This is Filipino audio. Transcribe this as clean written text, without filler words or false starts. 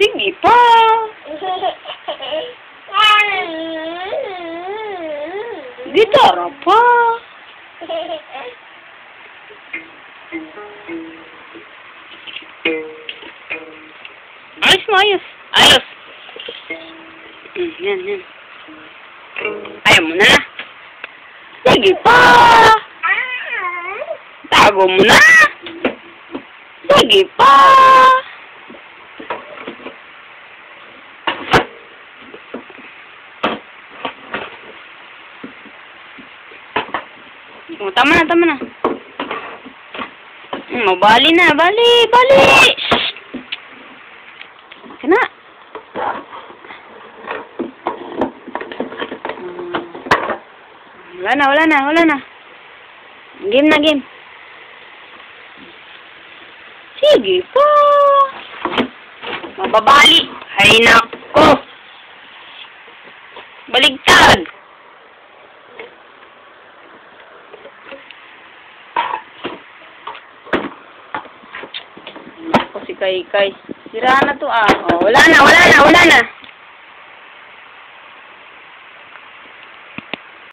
Sige pa. Gitara pa. Ayos mo, ayos. Ayos. Yan, yan. Ayaw mo na. Sige pa. Tago mo na. Sige pa. Oh, tama na, tama na. Bali na, bali, bali. Kena. Wala na, wala na, wala na. Game na, game. Sige po. Mababali. Ay, nako. Baligtad. Nako si Kay. Sira na to ah. Oh, wala na, wala na, wala na.